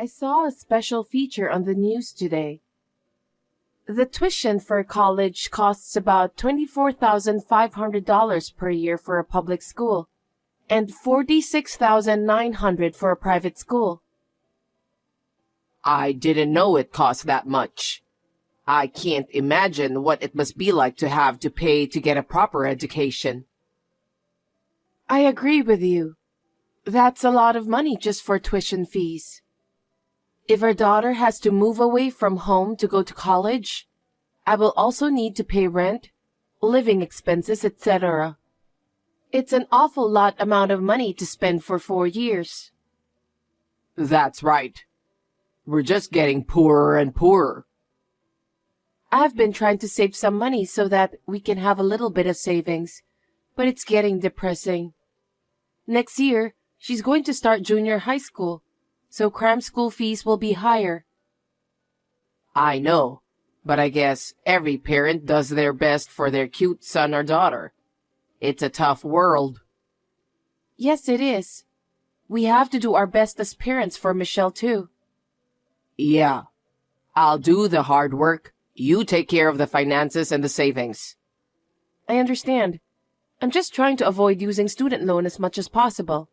I saw a special feature on the news today. The tuition for college costs about $24,500 per year for a public school and $46,900 for a private school. I didn't know it cost that much. I can't imagine what it must be like to have to pay to get a proper education. I agree with you. That's a lot of money just for tuition fees. If our daughter has to move away from home to go to college, I will also need to pay rent, living expenses, etc. It's an awful lot amount of money to spend for 4 years. That's right. We're just getting poorer and poorer. I've been trying to save some money so that we can have a little bit of savings, but it's getting depressing. Next year, she's going to start junior high school, so cram school fees will be higher. I know, but I guess every parent does their best for their cute son or daughter. It's a tough world. Yes, it is. We have to do our best as parents for Michelle, too. Yeah. I'll do the hard work. You take care of the finances and the savings. I understand. I'm just trying to avoid using student loan as much as possible.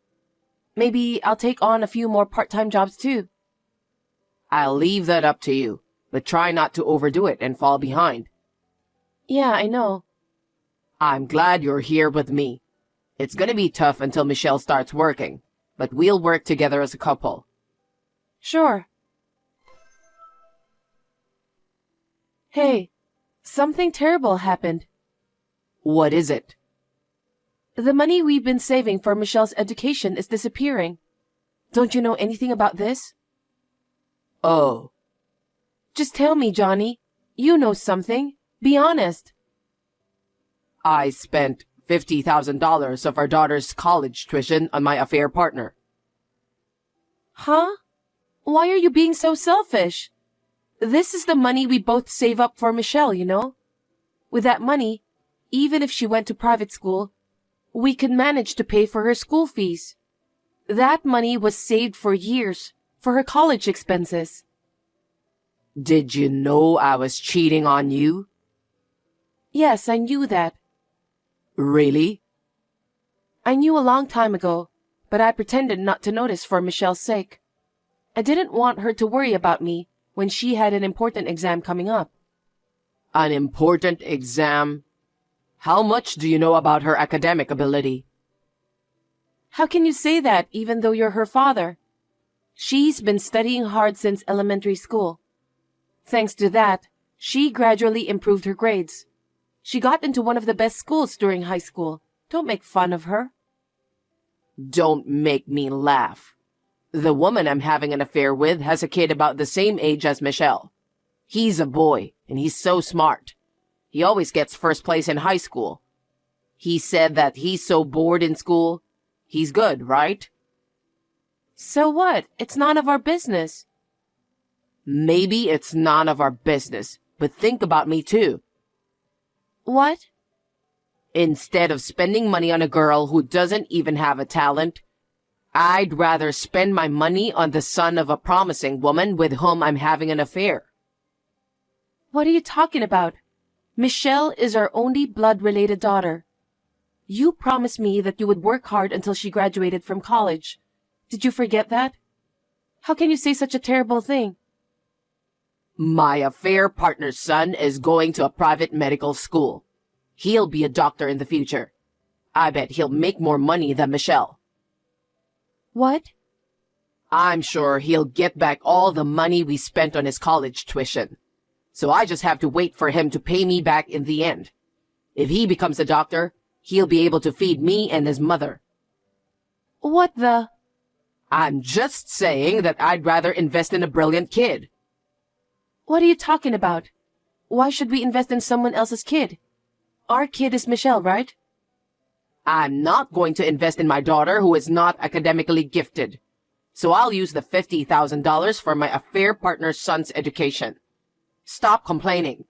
Maybe I'll take on a few more part-time jobs too. I'll leave that up to you, but try not to overdo it and fall behind. Yeah, I know. I'm glad you're here with me. It's gonna be tough until Michelle starts working, but we'll work together as a couple. Sure. Hey, something terrible happened. What is it? The money we've been saving for Michelle's education is disappearing. Don't you know anything about this? Oh. Just tell me, Johnny. You know something. Be honest. I spent $50,000 of our daughter's college tuition on my affair partner. Huh? Why are you being so selfish? This is the money we both save up for Michelle, you know? With that money, even if she went to private school, we could manage to pay for her school fees. That money was saved for years for her college expenses. Did you know I was cheating on you? Yes, I knew that. Really? I knew a long time ago, but I pretended not to notice for Michelle's sake. I didn't want her to worry about me when she had an important exam coming up. An important exam? How much do you know about her academic ability? How can you say that even though you're her father? She's been studying hard since elementary school. Thanks to that, she gradually improved her grades. She got into one of the best schools during high school. Don't make fun of her. Don't make me laugh. The woman I'm having an affair with has a kid about the same age as Michelle. He's a boy, and he's so smart. He always gets first place in high school. He said that he's so bored in school. He's good, right? So what? It's none of our business. Maybe it's none of our business, but think about me too. What? Instead of spending money on a girl who doesn't even have a talent, I'd rather spend my money on the son of a promising woman with whom I'm having an affair. What are you talking about? Michelle is our only blood-related daughter. You promised me that you would work hard until she graduated from college. Did you forget that? How can you say such a terrible thing? My affair partner's son is going to a private medical school. He'll be a doctor in the future. I bet he'll make more money than Michelle. What? I'm sure he'll get back all the money we spent on his college tuition. So I just have to wait for him to pay me back in the end. If he becomes a doctor, he'll be able to feed me and his mother. What the? I'm just saying that I'd rather invest in a brilliant kid. What are you talking about? Why should we invest in someone else's kid? Our kid is Michelle, right? I'm not going to invest in my daughter who is not academically gifted. So I'll use the $50,000 for my affair partner's son's education. Stop complaining.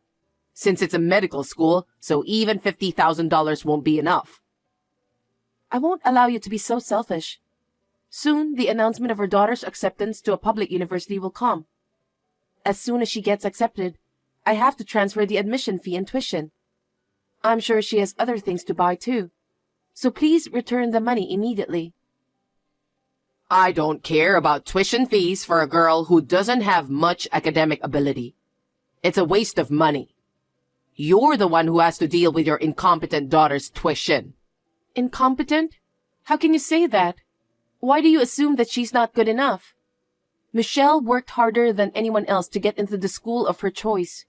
Since it's a medical school, so even $50,000 won't be enough. I won't allow you to be so selfish. Soon, the announcement of her daughter's acceptance to a public university will come. As soon as she gets accepted, I have to transfer the admission fee and tuition. I'm sure she has other things to buy too. So please return the money immediately. I don't care about tuition fees for a girl who doesn't have much academic ability. It's a waste of money. You're the one who has to deal with your incompetent daughter's tuition. Incompetent? How can you say that? Why do you assume that she's not good enough? Michelle worked harder than anyone else to get into the school of her choice.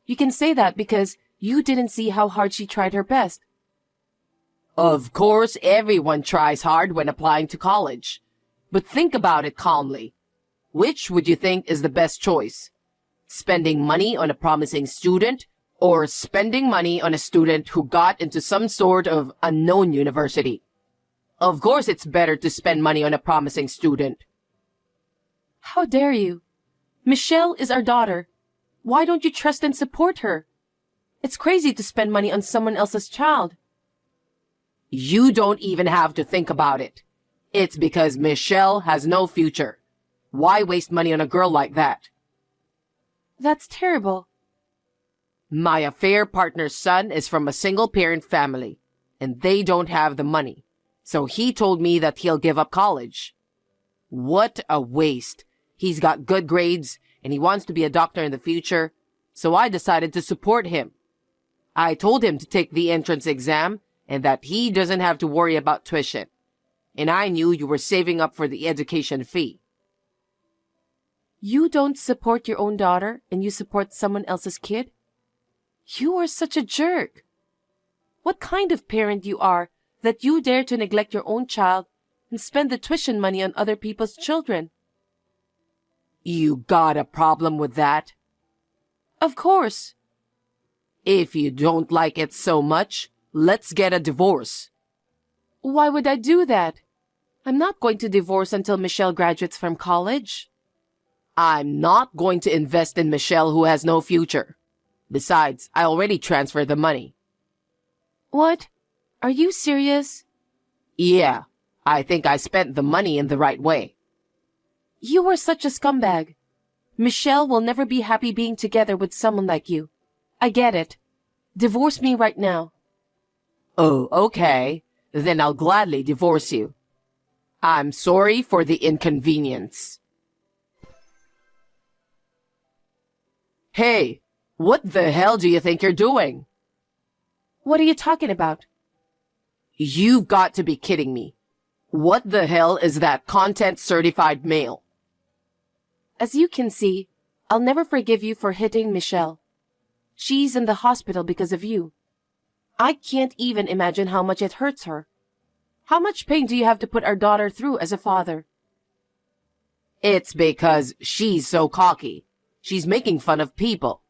You can say that because you didn't see how hard she tried her best. Of course, everyone tries hard when applying to college. But think about it calmly. Which would you think is the best choice? Spending money on a promising student or spending money on a student who got into some sort of unknown university? Of course, it's better to spend money on a promising student. How dare you? Michelle is our daughter. Why don't you trust and support her? It's crazy to spend money on someone else's child. You don't even have to think about it. It's because Michelle has no future. Why waste money on a girl like that? That's terrible. My affair partner's son is from a single-parent family, and they don't have the money. So he told me that he'll give up college. What a waste. He's got good grades, and he wants to be a doctor in the future, so I decided to support him. I told him to take the entrance exam and that he doesn't have to worry about tuition. And I knew you were saving up for the education fee. You don't support your own daughter and you support someone else's kid? You are such a jerk. What kind of parent you are that you dare to neglect your own child and spend the tuition money on other people's children? You got a problem with that? Of course. If you don't like it so much, let's get a divorce. Why would I do that? I'm not going to divorce until Michelle graduates from college. I'm not going to invest in Michelle who has no future. Besides, I already transferred the money. What? Are you serious? Yeah, I think I spent the money in the right way. You are such a scumbag. Michelle will never be happy being together with someone like you. I get it. Divorce me right now. Oh, okay. Then I'll gladly divorce you. I'm sorry for the inconvenience. Hey, what the hell do you think you're doing? What are you talking about? You've got to be kidding me. What the hell is that content certified mail? As you can see, I'll never forgive you for hitting Michelle. She's in the hospital because of you. I can't even imagine how much it hurts her. How much pain do you have to put our daughter through as a father? It's because she's so cocky. She's making fun of people.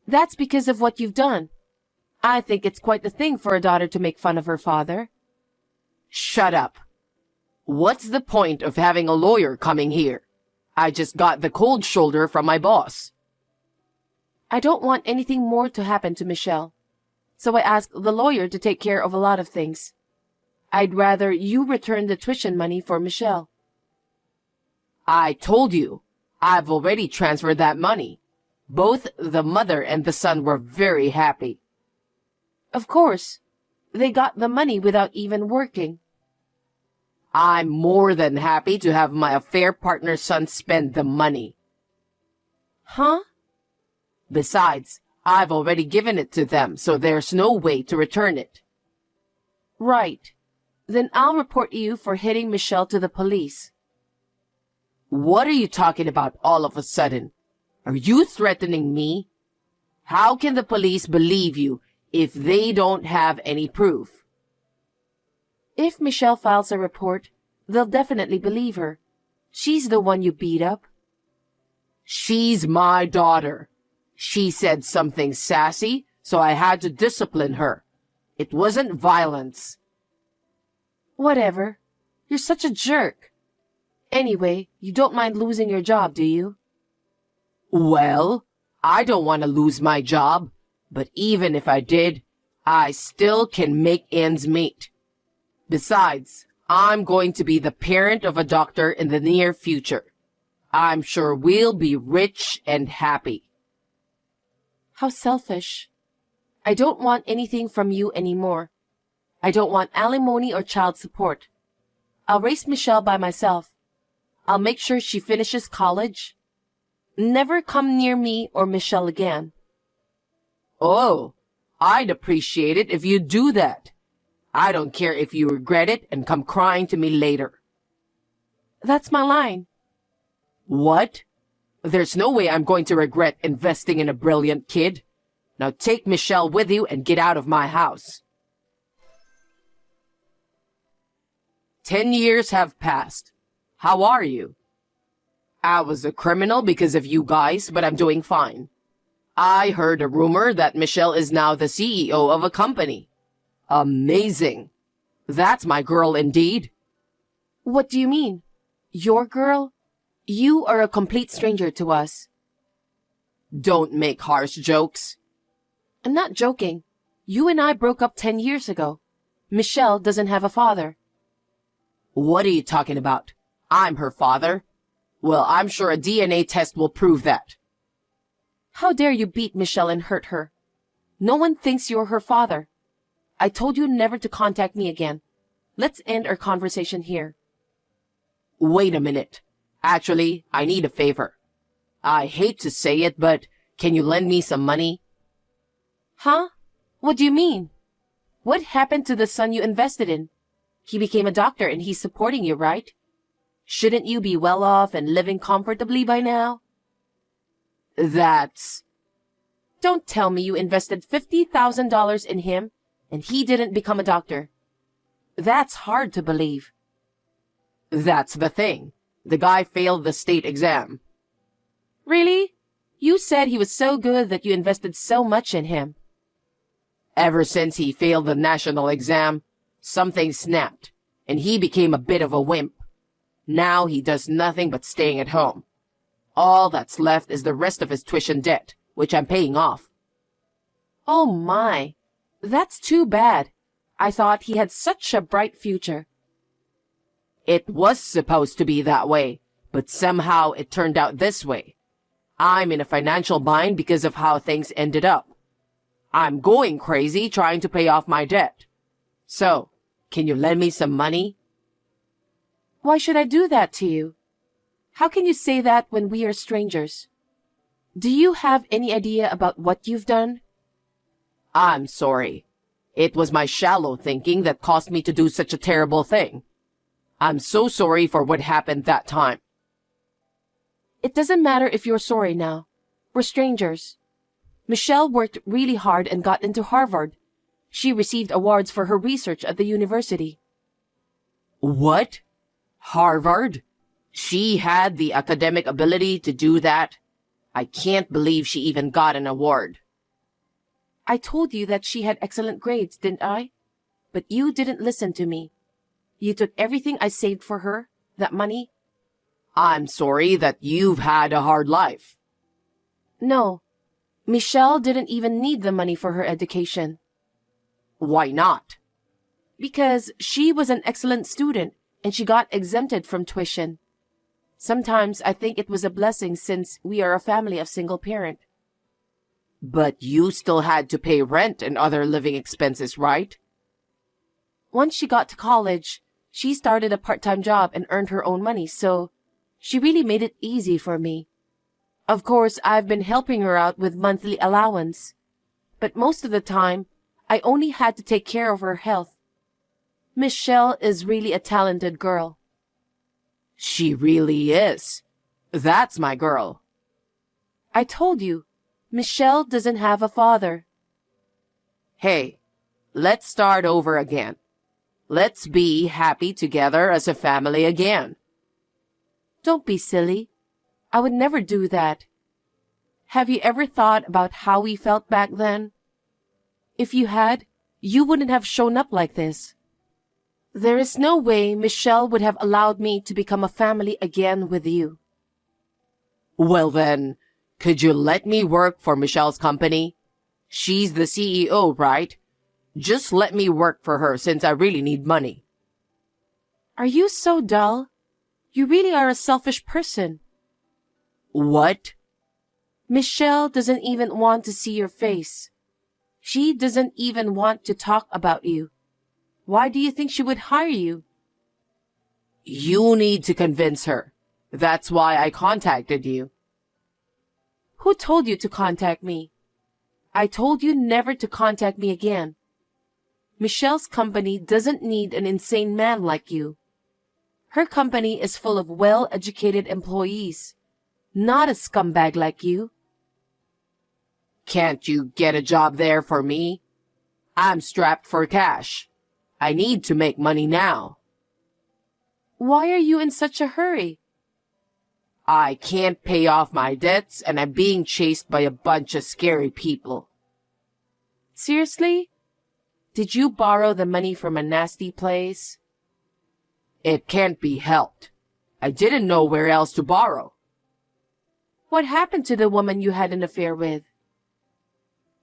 That's because of what you've done. I think it's quite the thing for a daughter to make fun of her father. Shut up. What's the point of having a lawyer coming here? I just got the cold shoulder from my boss. I don't want anything more to happen to Michelle. So I asked the lawyer to take care of a lot of things. I'd rather you return the tuition money for Michelle. I told you, I've already transferred that money. Both the mother and the son were very happy. Of course. They got the money without even working. I'm more than happy to have my affair partner's son spend the money. Huh? Besides, I've already given it to them, so there's no way to return it. Right. Then I'll report you for hitting Michelle to the police. What are you talking about all of a sudden? Are you threatening me? How can the police believe you if they don't have any proof? If Michelle files a report, they'll definitely believe her. She's the one you beat up. She's my daughter. She said something sassy, so I had to discipline her. It wasn't violence. Whatever. You're such a jerk. Anyway, you don't mind losing your job, do you? Well, I don't want to lose my job, but even if I did, I still can make ends meet. Besides, I'm going to be the parent of a doctor in the near future. I'm sure we'll be rich and happy. How selfish. I don't want anything from you anymore. I don't want alimony or child support. I'll raise Michelle by myself. I'll make sure she finishes college. Never come near me or Michelle again. Oh, I'd appreciate it if you do that. I don't care if you regret it and come crying to me later. That's my line. What? There's no way I'm going to regret investing in a brilliant kid. Now take Michelle with you and get out of my house. 10 years have passed. How are you? I was a criminal because of you guys, but I'm doing fine. I heard a rumor that Michelle is now the CEO of a company. Amazing. That's my girl indeed. What do you mean? Your girl? You are a complete stranger to us. Don't make harsh jokes. I'm not joking. You and I broke up 10 years ago. Michelle doesn't have a father. What are you talking about? I'm her father. Well, I'm sure a DNA test will prove that. How dare you beat Michelle and hurt her? No one thinks you're her father. I told you never to contact me again. Let's end our conversation here. Wait a minute. Actually, I need a favor. I hate to say it, but can you lend me some money? Huh? What do you mean? What happened to the son you invested in? He became a doctor and he's supporting you, right? Shouldn't you be well off and living comfortably by now? That's... Don't tell me you invested $50,000 in him and he didn't become a doctor. That's hard to believe. That's the thing. The guy failed the state exam. Really? You said he was so good that you invested so much in him. Ever since he failed the national exam, something snapped, and he became a bit of a wimp. Now he does nothing but staying at home. All that's left is the rest of his tuition debt, which I'm paying off. Oh my, that's too bad. I thought he had such a bright future. It was supposed to be that way, but somehow it turned out this way. I'm in a financial bind because of how things ended up. I'm going crazy trying to pay off my debt. So, can you lend me some money? Why should I do that to you? How can you say that when we are strangers? Do you have any idea about what you've done? I'm sorry. It was my shallow thinking that caused me to do such a terrible thing. I'm so sorry for what happened that time. It doesn't matter if you're sorry now. We're strangers. Michelle worked really hard and got into Harvard. She received awards for her research at the university. What? Harvard? She had the academic ability to do that? I can't believe she even got an award. I told you that she had excellent grades, didn't I? But you didn't listen to me. You took everything I saved for her, that money. I'm sorry that you've had a hard life. No, Michelle didn't even need the money for her education. Why not? Because she was an excellent student and she got exempted from tuition. Sometimes I think it was a blessing since we are a family of single parent. But you still had to pay rent and other living expenses, right? Once she got to college, she started a part-time job and earned her own money, so she really made it easy for me. Of course, I've been helping her out with monthly allowance, but most of the time, I only had to take care of her health. Michelle is really a talented girl. She really is. That's my girl. I told you, Michelle doesn't have a father. Hey, let's start over again. Let's be happy together as a family again. Don't be silly. I would never do that. Have you ever thought about how we felt back then? If you had, you wouldn't have shown up like this. There is no way Michelle would have allowed me to become a family again with you. Well then, could you let me work for Michelle's company? She's the CEO, right? Just let me work for her since I really need money. Are you so dull? You really are a selfish person. What? Michelle doesn't even want to see your face. She doesn't even want to talk about you. Why do you think she would hire you? You need to convince her. That's why I contacted you. Who told you to contact me? I told you never to contact me again. Michelle's company doesn't need an insane man like you. Her company is full of well-educated employees, not a scumbag like you. Can't you get a job there for me? I'm strapped for cash. I need to make money now. Why are you in such a hurry? I can't pay off my debts and I'm being chased by a bunch of scary people. Seriously? Did you borrow the money from a nasty place? It can't be helped. I didn't know where else to borrow. What happened to the woman you had an affair with?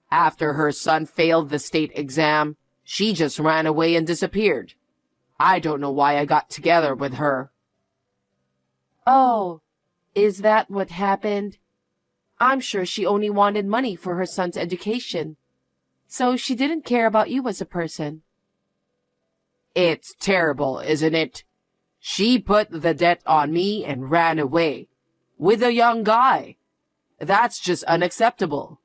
After her son failed the state exam, she just ran away and disappeared. I don't know why I got together with her. Oh, is that what happened? I'm sure she only wanted money for her son's education. So she didn't care about you as a person. It's terrible, isn't it? She put the debt on me and ran away. With a young guy. That's just unacceptable.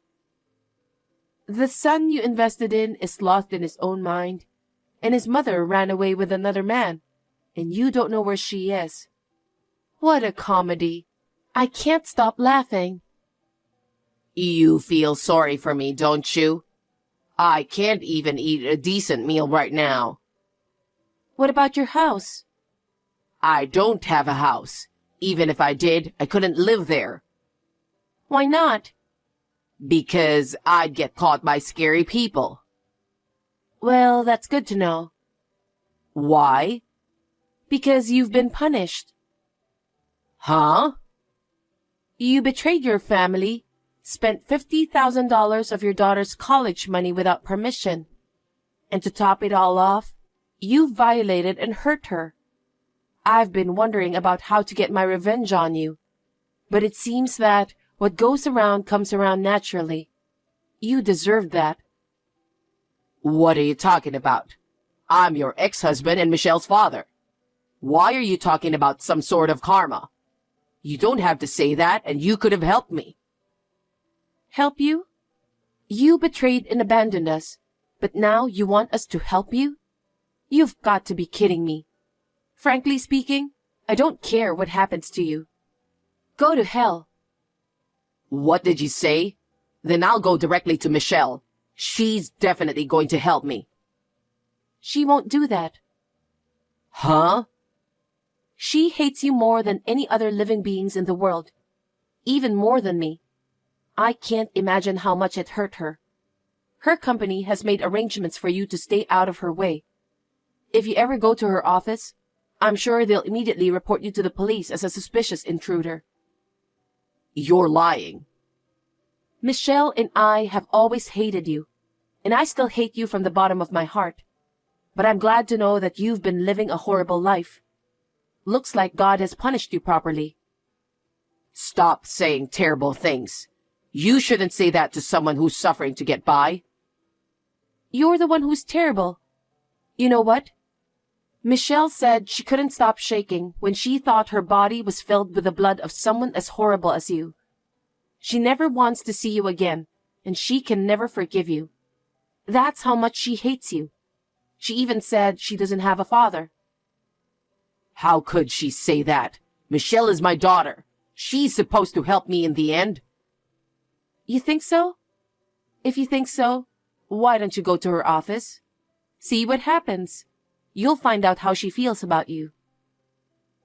The son you invested in is lost in his own mind, and his mother ran away with another man, and you don't know where she is. What a comedy. I can't stop laughing. You feel sorry for me, don't you? I can't even eat a decent meal right now. What about your house? I don't have a house. Even if I did, I couldn't live there. Why not? Because I'd get caught by scary people. Well, that's good to know. Why? Because you've been punished. Huh? You betrayed your family, spent $50,000 of your daughter's college money without permission. And to top it all off, you violated and hurt her. I've been wondering about how to get my revenge on you. But it seems that what goes around comes around naturally. You deserved that. What are you talking about? I'm your ex-husband and Michelle's father. Why are you talking about some sort of karma? You don't have to say that, and you could have helped me. Help you? You betrayed and abandoned us, but now you want us to help you? You've got to be kidding me. Frankly speaking, I don't care what happens to you. Go to hell. What did you say? Then I'll go directly to Michelle. She's definitely going to help me. She won't do that. Huh? She hates you more than any other living beings in the world. Even more than me. I can't imagine how much it hurt her. Her company has made arrangements for you to stay out of her way. If you ever go to her office, I'm sure they'll immediately report you to the police as a suspicious intruder. You're lying. Michelle and I have always hated you, and I still hate you from the bottom of my heart. But I'm glad to know that you've been living a horrible life. Looks like God has punished you properly. Stop saying terrible things. You shouldn't say that to someone who's suffering to get by. You're the one who's terrible. You know what? Michelle said she couldn't stop shaking when she thought her body was filled with the blood of someone as horrible as you. She never wants to see you again, and she can never forgive you. That's how much she hates you. She even said she doesn't have a father. How could she say that? Michelle is my daughter. She's supposed to help me in the end. You think so? If you think so, why don't you go to her office? See what happens. You'll find out how she feels about you.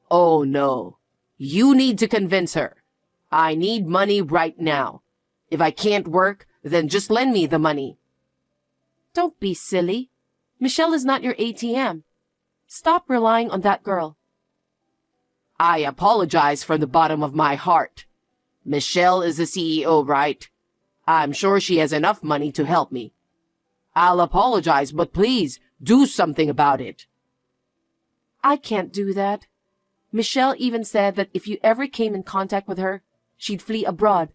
Oh no. You need to convince her. I need money right now. If I can't work, then just lend me the money. Don't be silly. Michelle is not your ATM. Stop relying on that girl. I apologize from the bottom of my heart. Michelle is the CEO, right? I'm sure she has enough money to help me. I'll apologize, but please do something about it. I can't do that. Michelle even said that if you ever came in contact with her, she'd flee abroad.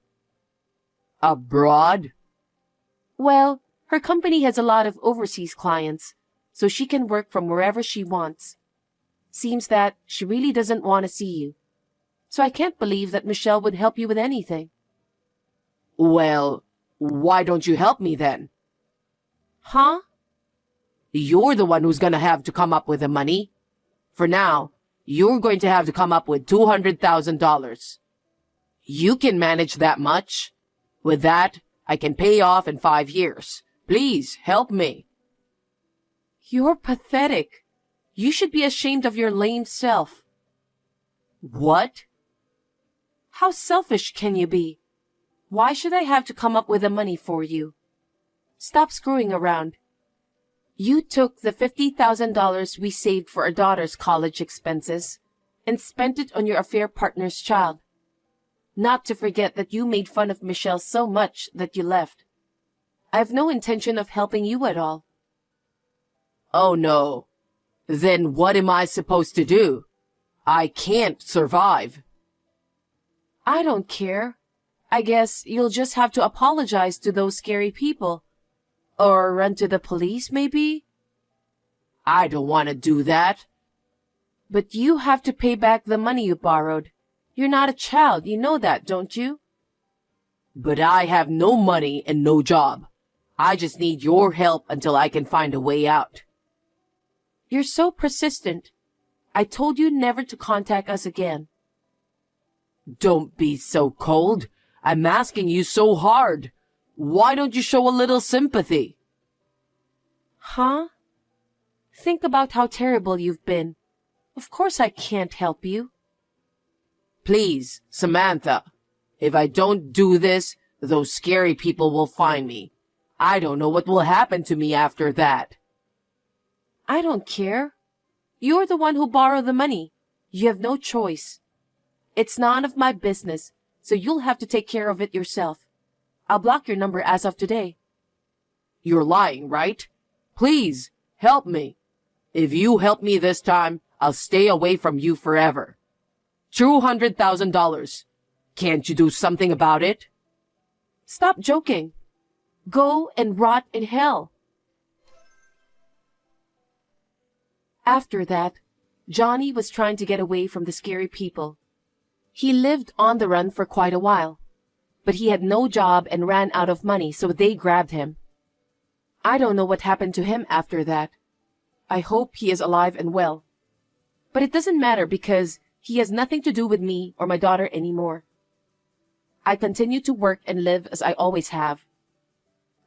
Abroad? Well, her company has a lot of overseas clients, so she can work from wherever she wants. Seems that she really doesn't want to see you. So I can't believe that Michelle would help you with anything. Well, why don't you help me then? Huh? You're the one who's gonna have to come up with the money. For now, you're going to have to come up with $200,000. You can manage that much. With that, I can pay off in 5 years. Please, help me. You're pathetic. You should be ashamed of your lame self. What? How selfish can you be? Why should I have to come up with the money for you? Stop screwing around. You took the $50,000 we saved for our daughter's college expenses and spent it on your affair partner's child. Not to forget that you made fun of Michelle so much that you left. I have no intention of helping you at all. Oh no. Then what am I supposed to do? I can't survive. I don't care. I guess you'll just have to apologize to those scary people. Or run to the police, maybe? I don't want to do that. But you have to pay back the money you borrowed. You're not a child, you know that, don't you? But I have no money and no job. I just need your help until I can find a way out. You're so persistent. I told you never to contact us again. Don't be so cold. I'm asking you so hard. Why don't you show a little sympathy? Huh? Think about how terrible you've been. Of course I can't help you. Please, Samantha. If I don't do this, those scary people will find me. I don't know what will happen to me after that. I don't care. You're the one who borrowed the money. You have no choice. It's none of my business, so you'll have to take care of it yourself. I'll block your number as of today. You're lying, right? Please, help me. If you help me this time, I'll stay away from you forever. $200,000. Can't you do something about it? Stop joking. Go and rot in hell. After that, Johnny was trying to get away from the scary people. He lived on the run for quite a while, but he had no job and ran out of money, so they grabbed him. I don't know what happened to him after that. I hope he is alive and well. But it doesn't matter because he has nothing to do with me or my daughter anymore. I continue to work and live as I always have.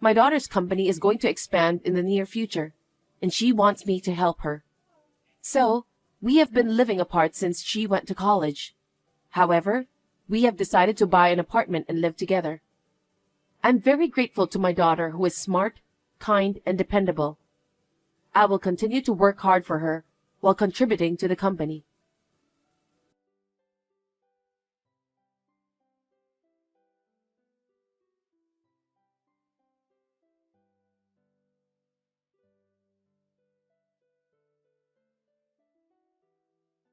My daughter's company is going to expand in the near future, and she wants me to help her. So, we have been living apart since she went to college. However, we have decided to buy an apartment and live together. I'm very grateful to my daughter who is smart, kind, and dependable. I will continue to work hard for her while contributing to the company.